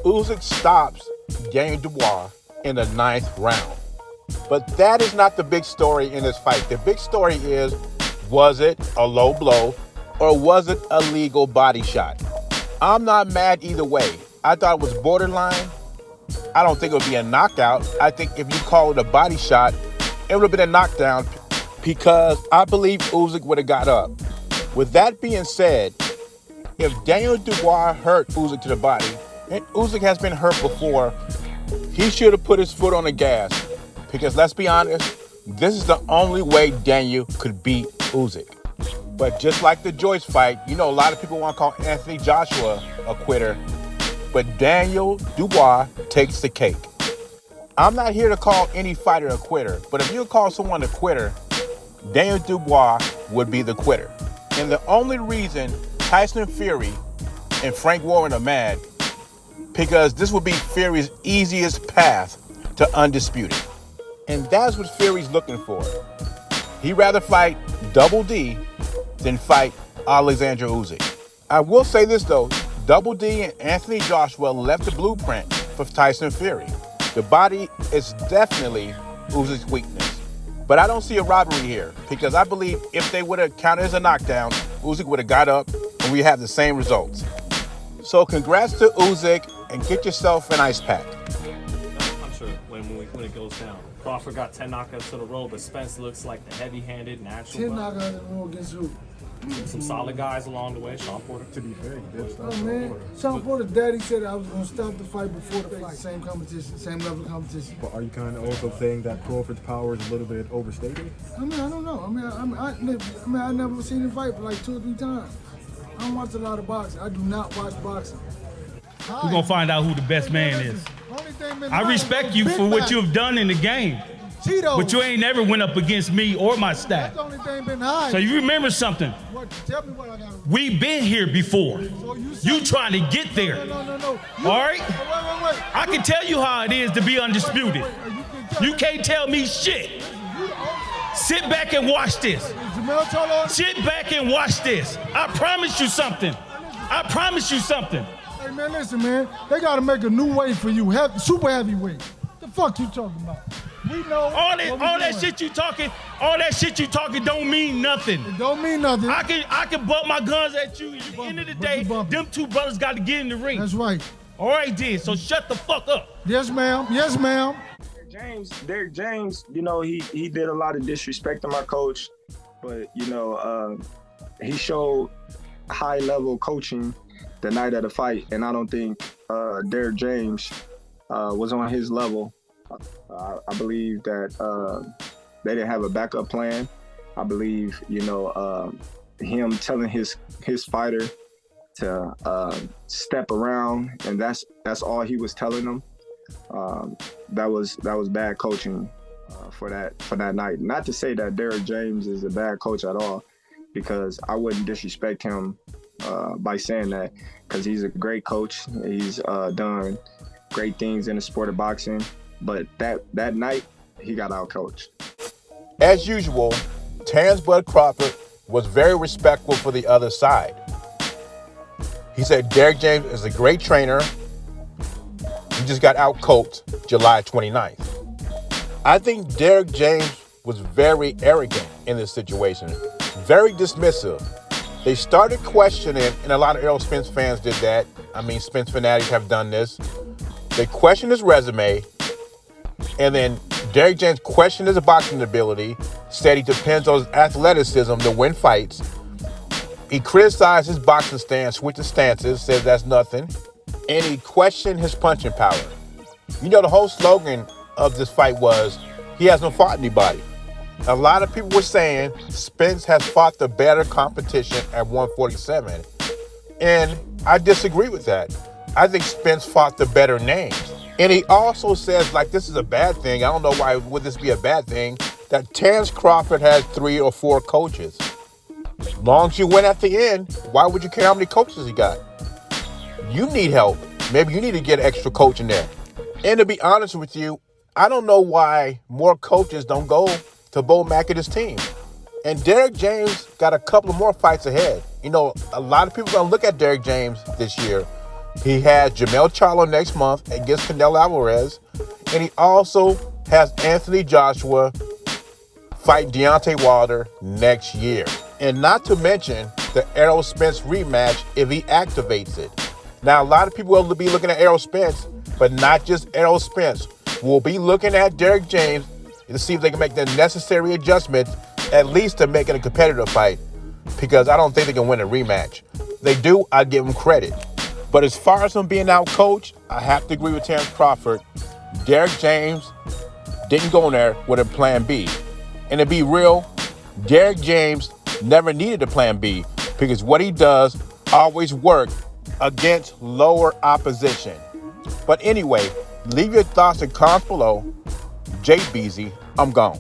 Uysk stops Daniel Dubois in the 9th round. But that is not the big story in this fight. The big story is, was it a low blow or was it a legal body shot? I'm not mad either way. I thought it was borderline. I don't think it would be a knockout. I think if you call it a body shot, it would have been a knockdown because I believe Uysk would have got up. With that being said, if Daniel Dubois hurt Uysk to the body, and Uysk has been hurt before, he should have put his foot on the gas. Because let's be honest, this is the only way Daniel could beat Uysk. But just like the Joyce fight, a lot of people want to call Anthony Joshua a quitter, but Daniel Dubois takes the cake. I'm not here to call any fighter a quitter, but if you call someone a quitter, Daniel Dubois would be the quitter. And the only reason Tyson Fury and Frank Warren are mad, because this would be Fury's easiest path to undisputed. And that's what Fury's looking for. He'd rather fight Double D than fight Alexander Uysk. I will say this though, Double D and Anthony Joshua left the blueprint for Tyson Fury. The body is definitely Uysk's weakness. But I don't see a robbery here because I believe if they would have counted as a knockdown, Uysk would have got up and we have the same results. So congrats to Uysk and get yourself an ice pack. I'm sure when it goes down. Crawford got 10 knockouts in a row, but Spence looks like the heavy-handed, natural. 10 knockouts in a row against who? Some solid guys along the way. Sean Porter. To be fair, he did stop Oh, man. Sean Porter's daddy said I was going to stop the fight before the fight. Same competition, same level of competition. But are you kind of also saying that Crawford's power is a little bit overstated? I mean, I don't know. I never seen him fight for like 2 or 3 times. I don't watch a lot of boxing. I do not watch boxing. We're going to find out who the best man is. I respect you for what you have done in the game. Tito. But you ain't never went up against me or my staff. That's the only thing been high. So you remember something. What? Tell me what I got to do. We've been here before. So you trying to get there. No. All right? Wait. I can tell you how it is to be undisputed. You can't tell me shit. Sit back and watch this. Sit back and watch this. I promise you something. Hey, man, listen, man. They got to make a new weight for you. Super heavyweight. The fuck you talking about? We know all that shit you talking don't mean nothing. It don't mean nothing. I can butt my guns at you. At the end of the day, them two brothers got to get in the ring. That's right. All right, then. So shut the fuck up. Yes, ma'am. Derrick James, he did a lot of disrespect to my coach, but he showed high level coaching the night of the fight, and I don't think Derrick James was on his level. I believe that they didn't have a backup plan. I believe, him telling his fighter to step around, and that's all he was telling them. That was bad coaching for that night. Not to say that Derrick James is a bad coach at all, because I wouldn't disrespect him by saying that, because he's a great coach. He's done great things in the sport of boxing. But that night, he got outcoached. As usual, Terence Crawford was very respectful for the other side. He said Derrick James is a great trainer. He just got outcoached July 29th. I think Derrick James was very arrogant in this situation, very dismissive. They started questioning, and a lot of Errol Spence fans did that. I mean, Spence fanatics have done this. They questioned his resume. And then Derrick James questioned his boxing ability, said he depends on his athleticism to win fights. He criticized his boxing stance, switched stances, said that's nothing. And he questioned his punching power. The whole slogan of this fight was, he hasn't fought anybody. A lot of people were saying Spence has fought the better competition at 147. And I disagree with that. I think Spence fought the better names. And he also says, this is a bad thing. I don't know why would this be a bad thing, that Terence Crawford had 3 or 4 coaches. As long as you win at the end, why would you care how many coaches he got? You need help. Maybe you need to get an extra coach in there. And to be honest with you, I don't know why more coaches don't go to Bomac and his team. And Derrick James got a couple of more fights ahead. A lot of people are going to look at Derrick James this year He has Jamel Charlo next month against Canelo Alvarez. And he also has Anthony Joshua fight Deontay Wilder next year. And not to mention the Errol Spence rematch if he activates it. Now, a lot of people will be looking at Errol Spence, but not just Errol Spence. We'll be looking at Derrick James to see if they can make the necessary adjustments, at least to make it a competitive fight, because I don't think they can win a rematch. If they do, I give them credit. But as far as him being out coached, I have to agree with Terence Crawford. Derrick James didn't go in there with a plan B. And to be real, Derrick James never needed a plan B because what he does always works against lower opposition. But anyway, leave your thoughts and comments below. Jay Beasy, I'm gone.